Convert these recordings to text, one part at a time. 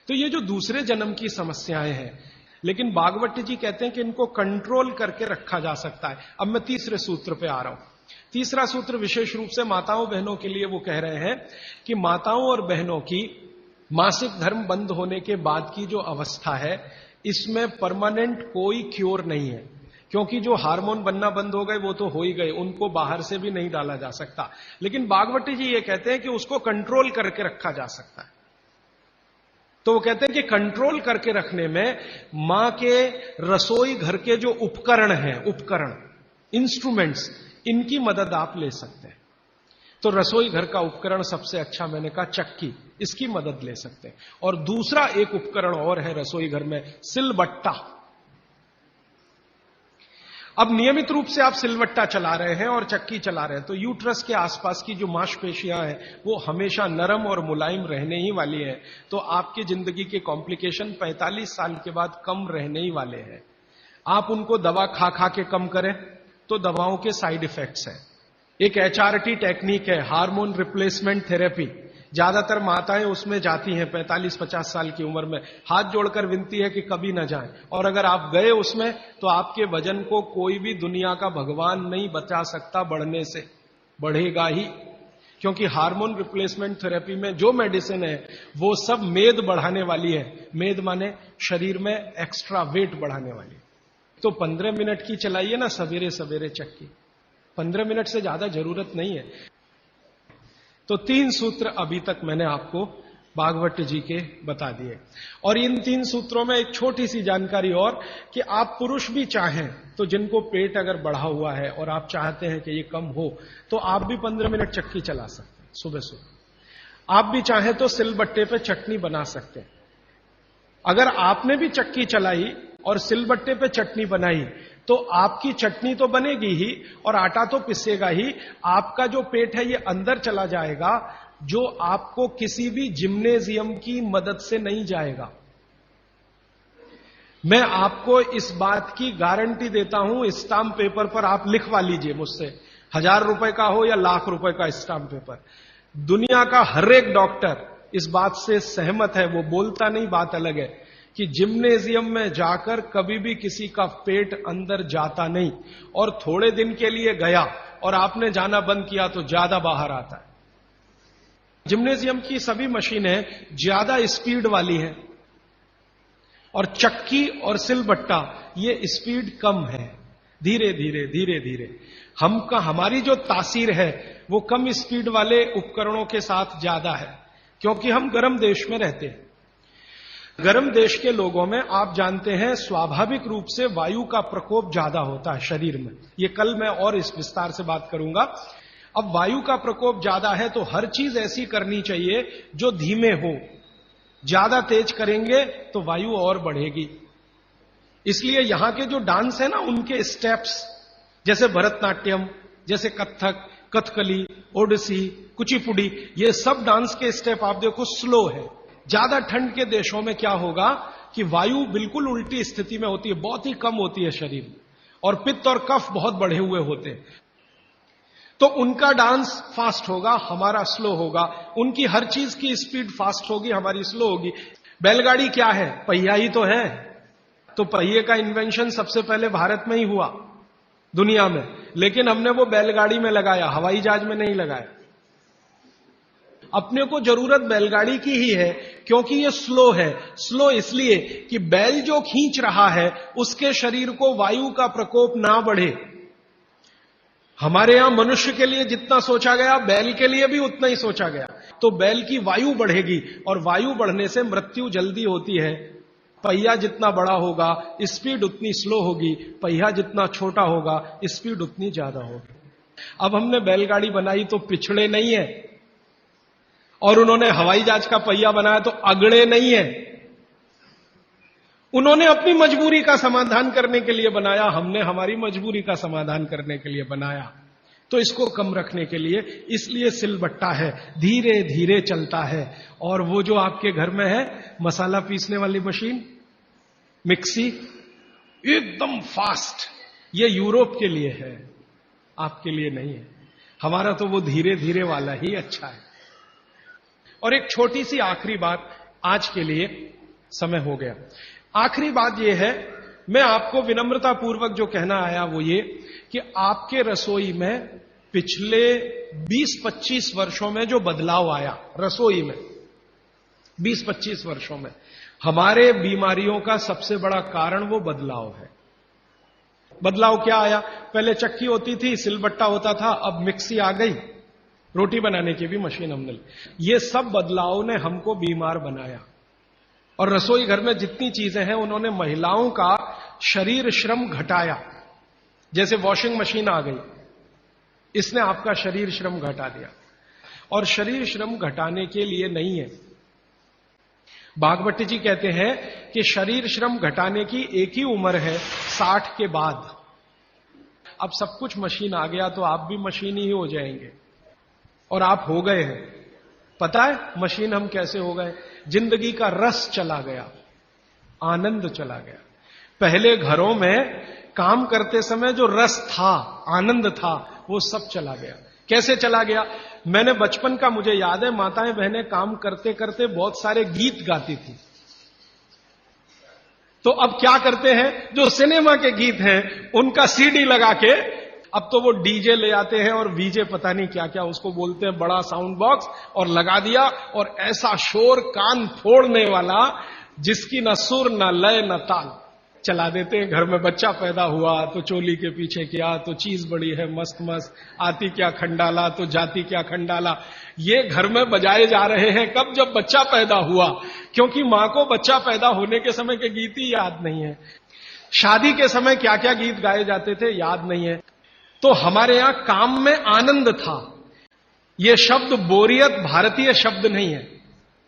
तो ये जो दूसरे जन्म की समस्याएं हैं, लेकिन भागवत जी कहते हैं कि इनको कंट्रोल करके रखा जा सकता है। अब मैं तीसरे सूत्र पे आ रहा हूं। तीसरा सूत्र विशेष रूप से माताओं बहनों के लिए वो कह रहे हैं कि माताओं और बहनों की मासिक धर्म बंद होने के बाद की जो अवस्था है, इसमें परमानेंट कोई क्योर नहीं है, क्योंकि जो हार्मोन बनना बंद हो गए वो तो हो ही गए, उनको बाहर से भी नहीं डाला जा सकता। लेकिन भागवत जी ये कहते हैं कि उसको कंट्रोल करके रखा जा सकता है। तो वो कहते हैं कि कंट्रोल करके रखने में मां के रसोई घर के जो उपकरण हैं, उपकरण, इंस्ट्रूमेंट्स, इनकी मदद आप ले सकते हैं। तो रसोई घर का उपकरण सबसे अच्छा मैंने कहा चक्की, इसकी मदद ले सकते हैं। और दूसरा एक उपकरण और है रसोई घर में, सिलबट्टा। अब नियमित रूप से आप सिलबट्टा चला रहे हैं और चक्की चला रहे हैं तो यूट्रस के आसपास की जो मांसपेशियां हैं वो हमेशा नरम और मुलायम रहने ही वाली है। तो आपकी जिंदगी के कॉम्प्लिकेशन 45 साल के बाद कम रहने ही वाले हैं। आप उनको दवा खा खा के कम करें तो दवाओं के साइड इफेक्ट्स हैं। एक HRT टेक्निक है, हार्मोन रिप्लेसमेंट थेरेपी। ज्यादातर माताएं उसमें जाती हैं 45-50 साल की उम्र में, हाथ जोड़कर विनती है कि कभी ना जाएं। और अगर आप गए उसमें तो आपके वजन को कोई भी दुनिया का भगवान नहीं बचा सकता बढ़ने से, बढ़ेगा ही। क्योंकि हार्मोन रिप्लेसमेंट थेरेपी में जो मेडिसिन है वो सब मेद बढ़ाने वाली है। मेद माने शरीर में एक्स्ट्रा वेट बढ़ाने वाली। तो 15 मिनट की चलाइए ना सवेरे सवेरे चक्की, 15 मिनट से ज्यादा जरूरत नहीं है। तो 3 सूत्र अभी तक मैंने आपको भागवत जी के बता दिए। और इन 3 सूत्रों में एक छोटी सी जानकारी और, कि आप पुरुष भी चाहें तो जिनको पेट अगर बढ़ा हुआ है और आप चाहते हैं कि ये कम हो, तो आप भी 15 मिनट चक्की चला सकते हैं सुबह सुबह। आप भी चाहें तो सिलबट्टे पे चटनी बना सकते हैं। अगर आपने भी चक्की चलाई और सिलबट्टे पे चटनी बनाई तो आपकी चटनी तो बनेगी ही और आटा तो पिसेगा ही। आपका जो पेट है ये अंदर चला जाएगा, जो आपको किसी भी जिम्नेजियम की मदद से नहीं जाएगा। मैं आपको इस बात की गारंटी देता हूं, स्टाम्प पेपर पर आप लिखवा लीजिए मुझसे, 1000 रुपए का हो या लाख रुपए का स्टाम्प पेपर। दुनिया का हर एक डॉक्टर इस बात से सहमत है, वो बोलता नहीं, बात अलग है, कि जिम्नेजियम में जाकर कभी भी किसी का पेट अंदर जाता नहीं। और थोड़े दिन के लिए गया और आपने जाना बंद किया तो ज्यादा बाहर आता है। जिम्नेजियम की सभी मशीनें ज्यादा स्पीड वाली हैं और चक्की और सिलबट्टा ये स्पीड कम है, धीरे धीरे धीरे धीरे। हमारी जो तासीर है वो कम स्पीड वाले उपकरणों के साथ ज्यादा है, क्योंकि हम गर्म देश में रहते हैं। गर्म देश के लोगों में आप जानते हैं स्वाभाविक रूप से वायु का प्रकोप ज्यादा होता है शरीर में। ये कल मैं और इस विस्तार से बात करूंगा। अब वायु का प्रकोप ज्यादा है तो हर चीज ऐसी करनी चाहिए जो धीमे हो। ज्यादा तेज करेंगे तो वायु और बढ़ेगी। इसलिए यहां के जो डांस है ना, उनके स्टेप्स, जैसे भरतनाट्यम, जैसे कथक, कथकली, ओडिसी, कुचिपुड़ी, ये सब डांस के स्टेप आप देखो स्लो है। ज्यादा ठंड के देशों में क्या होगा कि वायु बिल्कुल उल्टी स्थिति में होती है, बहुत ही कम होती है शरीर में, और पित्त और कफ बहुत बढ़े हुए होते हैं। तो उनका डांस फास्ट होगा, हमारा स्लो होगा। उनकी हर चीज की स्पीड फास्ट होगी, हमारी स्लो होगी। बैलगाड़ी क्या है? पहिया ही तो है। तो पहिए का इन्वेंशन सबसे पहले भारत में ही हुआ दुनिया में, लेकिन हमने वो बैलगाड़ी में लगाया, हवाई जहाज में नहीं लगाया। अपने को जरूरत बैलगाड़ी की ही है, क्योंकि ये स्लो है। स्लो इसलिए कि बैल जो खींच रहा है उसके शरीर को वायु का प्रकोप ना बढ़े। हमारे यहां मनुष्य के लिए जितना सोचा गया, बैल के लिए भी उतना ही सोचा गया। तो बैल की वायु बढ़ेगी और वायु बढ़ने से मृत्यु जल्दी होती है। पहिया जितना बड़ा होगा स्पीड उतनी स्लो होगी, पहिया जितना छोटा होगा स्पीड उतनी ज्यादा होगी। अब हमने बैलगाड़ी बनाई तो पिछड़े नहीं है, और उन्होंने हवाई जहाज का पहिया बनाया तो अगड़े नहीं है। उन्होंने अपनी मजबूरी का समाधान करने के लिए बनाया, हमने हमारी मजबूरी का समाधान करने के लिए बनाया। तो इसको कम रखने के लिए इसलिए सिलबट्टा है, धीरे धीरे चलता है। और वो जो आपके घर में है मसाला पीसने वाली मशीन, मिक्सी, एकदम फास्ट, ये यूरोप के लिए है, आपके लिए नहीं है। हमारा तो वो धीरे धीरे वाला ही अच्छा है। और एक छोटी सी आखिरी बात आज के लिए समय हो गया। आखिरी बात यह है, मैं आपको विनम्रता पूर्वक जो कहना आया वो ये कि आपके रसोई में पिछले 20-25 वर्षों में जो बदलाव आया रसोई में, 20-25 वर्षों में हमारे बीमारियों का सबसे बड़ा कारण वो बदलाव है। बदलाव क्या आया? पहले चक्की होती थी, सिलबट्टा होता था, अब मिक्सी आ गई, रोटी बनाने की भी मशीन हमने ली। ये सब बदलाव ने हमको बीमार बनाया। और रसोई घर में जितनी चीजें हैं उन्होंने महिलाओं का शरीर श्रम घटाया। जैसे वॉशिंग मशीन आ गई, इसने आपका शरीर श्रम घटा दिया। और शरीर श्रम घटाने के लिए नहीं है। भागवत जी कहते हैं कि शरीर श्रम घटाने की एक ही उम्र है, 60 के बाद। अब सब कुछ मशीन आ गया तो आप भी मशीन ही हो जाएंगे, और आप हो गए हैं। पता है मशीन हम कैसे हो गए? जिंदगी का रस चला गया, आनंद चला गया। पहले घरों में काम करते समय जो रस था, आनंद था, वो सब चला गया। कैसे चला गया? मैंने बचपन का मुझे याद है, माताएं बहनें काम करते करते बहुत सारे गीत गाती थी। तो अब क्या करते हैं, जो सिनेमा के गीत हैं उनका सीडी लगा के, अब तो वो डीजे ले आते हैं और वीजे पता नहीं क्या क्या उसको बोलते हैं, बड़ा साउंड बॉक्स, और लगा दिया, और ऐसा शोर कान फोड़ने वाला जिसकी न सुर न लय न ताल चला देते हैं। घर में बच्चा पैदा हुआ तो चोली के पीछे क्या, तो चीज बड़ी है मस्त मस्त, आती क्या खंडाला तो जाती क्या खंडाला, ये घर में बजाए जा रहे हैं। कब? जब बच्चा पैदा हुआ, क्योंकि मां को बच्चा पैदा होने के समय के गीत ही याद नहीं है। शादी के समय क्या क्या गीत गाए जाते थे याद नहीं है। तो हमारे यहां काम में आनंद था। यह शब्द बोरियत भारतीय शब्द नहीं है,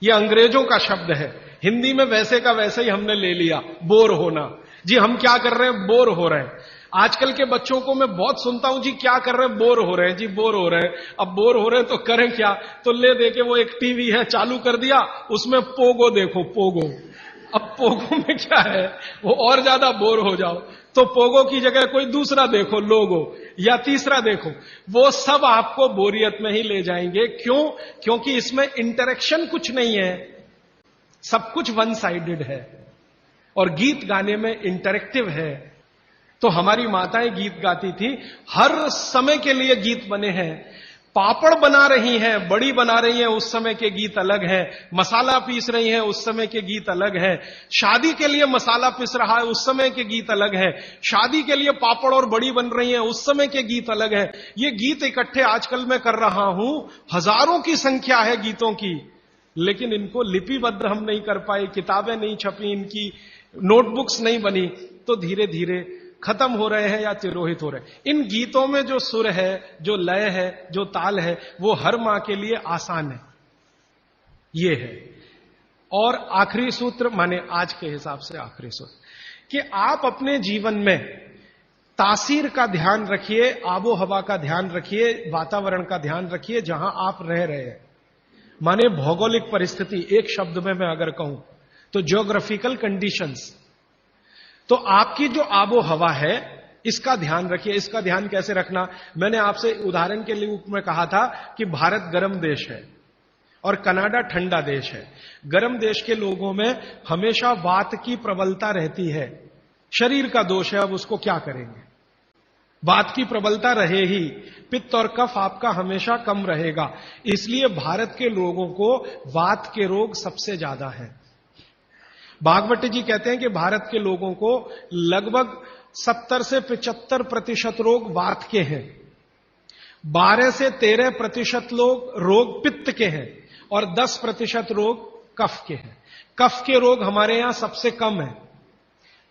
यह अंग्रेजों का शब्द है। हिंदी में वैसे का वैसे ही हमने ले लिया, बोर होना। जी हम क्या कर रहे हैं? बोर हो रहे हैं। आजकल के बच्चों को मैं बहुत सुनता हूं, जी क्या कर रहे हैं? बोर हो रहे हैं। जी बोर हो रहे हैं। अब बोर हो रहे हैं तो करें क्या? तो ले दे के वो एक टीवी है, चालू कर दिया, उसमें पोगो देखो, पोगो। अब पोगो में क्या है, वो और ज्यादा बोर हो जाओ तो पोगो की जगह कोई दूसरा देखो, लोगो, या तीसरा देखो। वो सब आपको बोरियत में ही ले जाएंगे। क्यों? क्योंकि इसमें इंटरेक्शन कुछ नहीं है, सब कुछ वन साइडेड है। और गीत गाने में इंटरेक्टिव है। तो हमारी माताएं गीत गाती थी, हर समय के लिए गीत बने हैं। पापड़ बना रही हैं, बड़ी बना रही हैं, उस समय के गीत अलग हैं। मसाला पीस रही हैं, उस समय के गीत अलग हैं। शादी के लिए मसाला पीस रहा है, उस समय के गीत अलग हैं। शादी के लिए पापड़ और बड़ी बन रही हैं, उस समय के गीत अलग हैं। ये गीत इकट्ठे आजकल मैं कर रहा हूं, हजारों की संख्या है गीतों की, लेकिन इनको लिपिबद्ध हम नहीं कर पाए, किताबें नहीं छपी, इनकी नोटबुक्स नहीं बनी, तो धीरे धीरे खत्म हो रहे हैं या तिरोहित हो रहे हैं। इन गीतों में जो सुर है, जो लय है, जो ताल है, वो हर मां के लिए आसान है। ये है। और आखिरी सूत्र, माने आज के हिसाब से आखिरी सूत्र, कि आप अपने जीवन में तासीर का ध्यान रखिए, आबो हवा का ध्यान रखिए, वातावरण का ध्यान रखिए जहां आप रह रहे हैं। माने भौगोलिक परिस्थिति, एक शब्द में मैं अगर कहूं तो ज्योग्राफिकल कंडीशंस। तो आपकी जो आबो हवा है, इसका ध्यान रखिए। इसका ध्यान कैसे रखना? मैंने आपसे उदाहरण के लिए में कहा था कि भारत गर्म देश है और कनाडा ठंडा देश है। गर्म देश के लोगों में हमेशा वात की प्रबलता रहती है। शरीर का दोष है, अब उसको क्या करेंगे? वात की प्रबलता रहे ही, पित्त और कफ आपका हमेशा कम रहेगा। इसलिए भारत के लोगों को वात के रोग सबसे ज्यादा है। भागवत जी कहते हैं कि भारत के लोगों को लगभग 70 से 75% रोग वात के हैं, 12 से 13% रोग पित्त के हैं, और 10% रोग कफ के हैं। कफ के रोग हमारे यहां सबसे कम है,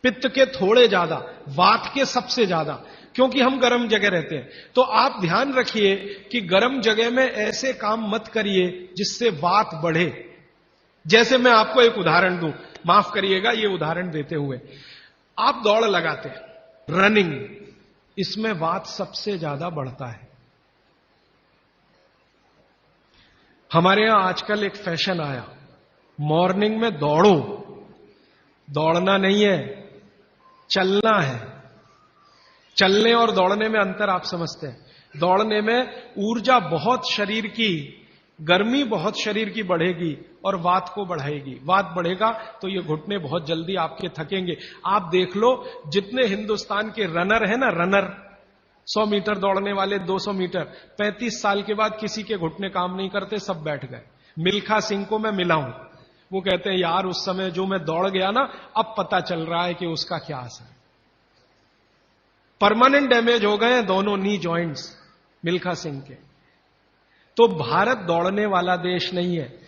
पित्त के थोड़े ज्यादा, वात के सबसे ज्यादा, क्योंकि हम गर्म जगह रहते हैं। तो आप ध्यान रखिए कि गर्म जगह में ऐसे काम मत करिए जिससे वात बढ़े। जैसे मैं आपको एक उदाहरण दूं, माफ करिएगा ये उदाहरण देते हुए, आप दौड़ लगाते हैं, रनिंग, इसमें वात सबसे ज्यादा बढ़ता है। हमारे यहां आजकल एक फैशन आया, मॉर्निंग में दौड़ो। दौड़ना नहीं है, चलना है। चलने और दौड़ने में अंतर आप समझते हैं। दौड़ने में ऊर्जा बहुत शरीर की, गर्मी बहुत शरीर की बढ़ेगी, और वात को बढ़ाएगी। वात बढ़ेगा तो ये घुटने बहुत जल्दी आपके थकेंगे। आप देख लो, जितने हिंदुस्तान के रनर है ना, रनर 100 मीटर दौड़ने वाले, 200 मीटर, 35 साल के बाद किसी के घुटने काम नहीं करते, सब बैठ गए। मिल्खा सिंह को मैं मिला हूं, वो कहते हैं यार उस समय जो मैं दौड़ गया ना, अब पता चल रहा है कि उसका क्या असर है। परमानेंट डैमेज हो गए हैं दोनों नी जॉइंट्स मिल्खा सिंह के। तो भारत दौड़ने वाला देश नहीं है।